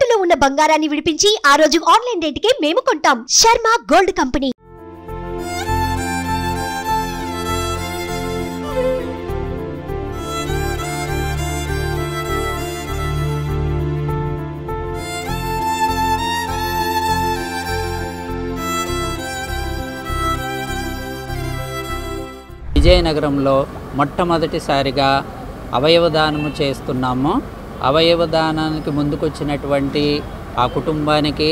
తాకట్టులో ఉన్న బంగారాన్ని విడిపించి ఆ రోజు ఆన్లైన్ రేటుకే మేము కొంటాం. Sharma gold company. విజయనగరంలో మొట్టమొదటిసారిగా అవయవదానము చేస్తున్నాము. అవయవదానానికి ముందుకొచ్చినటువంటి ఆ కుటుంబానికి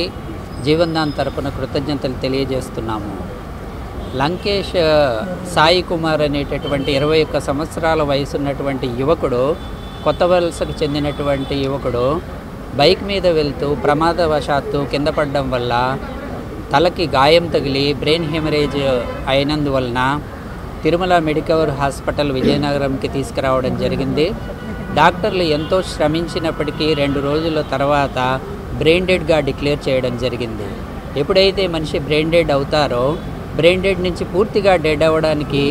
జీవన్దాన్ తరపున కృతజ్ఞతలు తెలియజేస్తున్నాము. లంకేష్ సాయి కుమార్ అనేటటువంటి 21 సంవత్సరాల వయసు ఉన్నటువంటి యువకుడు, కొత్త వలసకు చెందినటువంటి యువకుడు బైక్ మీద వెళ్తూ ప్రమాదవశాత్తు కింద పడడం వల్ల తలకి గాయం తగిలి బ్రెయిన్ హెమరేజ్ అయినందువలన తిరుమల మెడికవర్ హాస్పిటల్ విజయనగరంకి తీసుకురావడం జరిగింది. డాక్టర్లు ఎంతో శ్రమించినప్పటికీ 2 రోజుల తర్వాత బ్రెయిన్ డెడ్గా డిక్లేర్ చేయడం జరిగింది. ఎప్పుడైతే మనిషి బ్రెయిన్ డెడ్ అవుతారో బ్రెయిన్ డెడ్ నుంచి పూర్తిగా డెడ్ అవ్వడానికి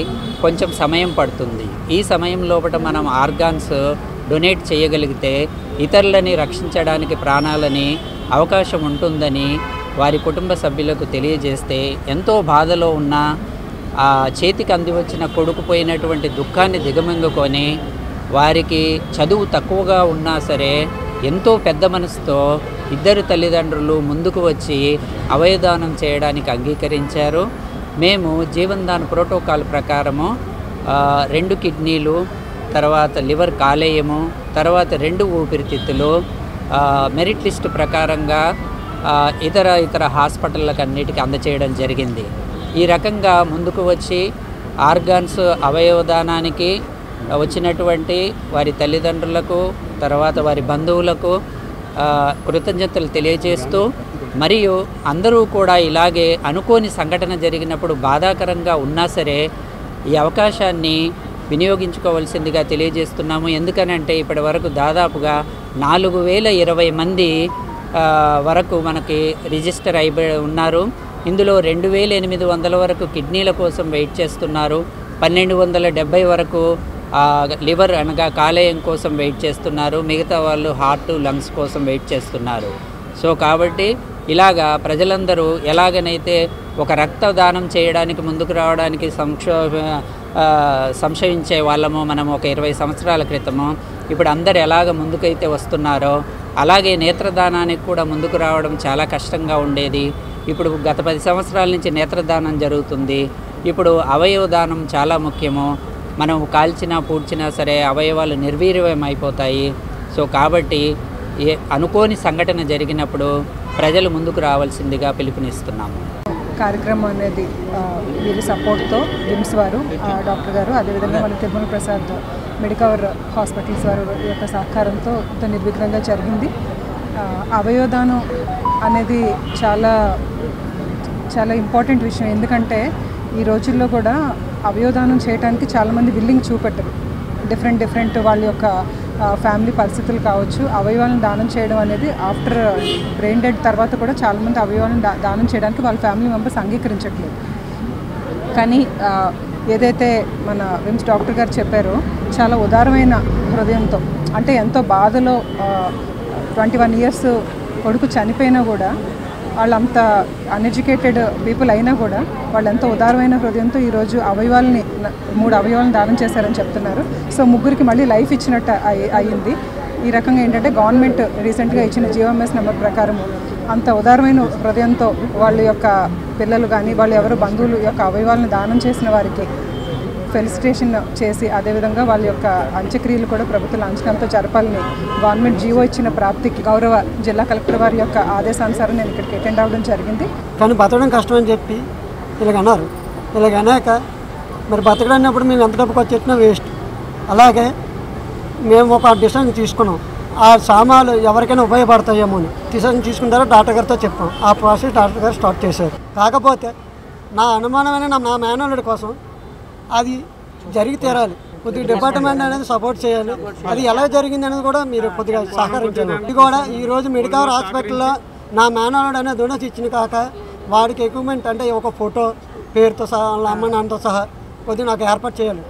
కొంచెం సమయం పడుతుంది. ఈ సమయం లోపల మనం ఆర్గాన్స్ డొనేట్ చేయగలిగితే ఇతరులని రక్షించడానికి, ప్రాణాలని అవకాశం ఉంటుందని వారి కుటుంబ సభ్యులకు తెలియజేస్తే ఎంతో బాధలో ఉన్న ఆ చేతికి అందివచ్చిన కొడుకు పోయినటువంటి దుఃఖాన్ని దిగమింగుకొని వారికి చదువు తక్కువగా ఉన్నా సరే ఎంతో పెద్ద మనసుతో ఇద్దరు తల్లిదండ్రులు ముందుకు వచ్చి అవయవదానం చేయడానికి అంగీకరించారు. మేము జీవన్దాన్ ప్రోటోకాల్ ప్రకారము 2 కిడ్నీలు, తర్వాత లివర్ కాలేయము, తర్వాత 2 ఊపిరితిత్తులు మెరిట్ లిస్ట్ ప్రకారంగా ఇతర హాస్పిటళ్ళకు అన్నిటికీ అందచేయడం జరిగింది. ఈ రకంగా ముందుకు వచ్చి ఆర్గాన్స్ అవయవదానానికి వచ్చినటువంటి వారి తల్లిదండ్రులకు, తర్వాత వారి బంధువులకు కృతజ్ఞతలు తెలియజేస్తూ, మరియు అందరూ కూడా ఇలాగే అనుకోని సంఘటన జరిగినప్పుడు బాధాకరంగా ఉన్నా సరే ఈ అవకాశాన్ని వినియోగించుకోవాల్సిందిగా తెలియజేస్తున్నాము. ఎందుకనంటే ఇప్పటి వరకు దాదాపుగా 4020 మంది వరకు మనకి రిజిస్టర్ అయిపోయి ఉన్నారు. ఇందులో 2800 వరకు కిడ్నీల కోసం వెయిట్ చేస్తున్నారు. 1270 వరకు లివర్ అనగా కాలేయం కోసం వెయిట్ చేస్తున్నారు. మిగతా వాళ్ళు హార్ట్, లంగ్స్ కోసం వెయిట్ చేస్తున్నారు. సో కాబట్టి ఇలాగా ప్రజలందరూ ఎలాగనైతే ఒక రక్తదానం చేయడానికి ముందుకు రావడానికి సంశయించే వాళ్ళము మనము ఒక 20 సంవత్సరాల క్రితము, ఇప్పుడు అందరు ఎలాగ ముందుకైతే వస్తున్నారో అలాగే నేత్రదానానికి కూడా ముందుకు రావడం చాలా కష్టంగా ఉండేది. ఇప్పుడు గత 10 సంవత్సరాల నుంచి నేత్రదానం జరుగుతుంది. ఇప్పుడు అవయవదానం చాలా ముఖ్యము. మనం కాల్చినా పూడ్చినా సరే అవయవాలు నిర్వీర్యం అయిపోతాయి. సో కాబట్టి అనుకోని సంఘటన జరిగినప్పుడు ప్రజలు ముందుకు రావాల్సిందిగా పిలుపునిస్తున్నాము. కార్యక్రమం అనేది వీరి సపోర్ట్తో విమ్స్ వారు, డాక్టర్ గారు, అదేవిధంగా మన తిరుమల ప్రసాద్ మెడికవర్ హాస్పిటల్స్ వారి యొక్క సహకారంతో ఇంత నిర్విఘ్నంగా జరిగింది. అవయవదానం అనేది చాలా చాలా ఇంపార్టెంట్ విషయం. ఎందుకంటే ఈ రోజుల్లో కూడా అవయవదానం చేయడానికి చాలామంది విల్లింగ్ చూపెట్టరు. డిఫరెంట్ వాళ్ళ యొక్క ఫ్యామిలీ పరిస్థితులు కావచ్చు. అవయవాలను దానం చేయడం అనేది ఆఫ్టర్ బ్రెయిన్ డెడ్ తర్వాత కూడా చాలామంది అవయవాలను దానం చేయడానికి వాళ్ళ ఫ్యామిలీ మెంబర్స్ అంగీకరించట్లేదు. కానీ ఏదైతే మన విమ్స్ డాక్టర్ గారు చెప్పారో చాలా ఉదారమైన హృదయంతో, అంటే ఎంతో బాధలో 21 ఇయర్స్ కొడుకు చనిపోయినా కూడా వాళ్ళంత అన్ఎడ్యుకేటెడ్ పీపుల్ అయినా కూడా వాళ్ళు ఎంతో ఉదారమైన హృదయంతో ఈరోజు 3 అవయవాలను దానం చేశారని చెప్తున్నారు. సో 3కి మళ్ళీ లైఫ్ ఇచ్చినట్టు అయ్యింది. ఈ రకంగా ఏంటంటే గవర్నమెంట్ రీసెంట్గా ఇచ్చిన జీవోఎంఎస్ నెంబర్ ప్రకారం అంత ఉదారమైన హృదయంతో వాళ్ళ యొక్క పిల్లలు కానీ వాళ్ళు ఎవరు బంధువులు యొక్క అవయవాలను దానం చేసిన వారికి ఫెలిసిటేషన్ చేసి, అదేవిధంగా వాళ్ళ యొక్క అంత్యక్రియలు కూడా ప్రభుత్వ లాంఛనంతో జరపాలని గవర్నమెంట్ జీవో ఇచ్చిన ప్రాప్తికి గౌరవ జిల్లా కలెక్టర్ వారి యొక్క ఆదేశానుసారం నేను ఇక్కడికి అటెండ్ అవ్వడం జరిగింది. కానీ బతకడం కష్టమని చెప్పి ఇలాగన్నారు. ఇలాగనాక మరి బతకడన్నప్పుడు మేము ఎంత డబ్బుకి వచ్చేసినా వేస్ట్. అలాగే మేము ఒక డిసిషన్ తీసుకున్నాం. ఆ సామాన్లు ఎవరికైనా ఉపయోగపడతాయేమో అని డిసిషన్ తీసుకుంటారో డాక్టర్ గారితో చెప్పాం. ఆ ప్రాసెస్ డాక్టర్ గారు స్టార్ట్ చేశారు. కాకపోతే నా అనుమానమైన నా మేనల్లుడి కోసం అది జరిగి తీరాలి. కొద్దిగా డిపార్ట్మెంట్ అనేది సపోర్ట్ చేయాలి. అది ఎలా జరిగింది అనేది కూడా మీరు కొద్దిగా సహకరించాలి. ఇది కూడా ఈరోజు మెడికవర్ హాస్పిటల్లో నా మేనల్లుడు అనేది డొనేషన్ ఇచ్చిన కాక వాడికి ఎక్విప్మెంట్ అంటే ఒక ఫోటో పేరుతో సహా వాళ్ళ అమ్మ నాన్నతో సహా కొద్దిగా నాకు ఏర్పాటు చేయాలి.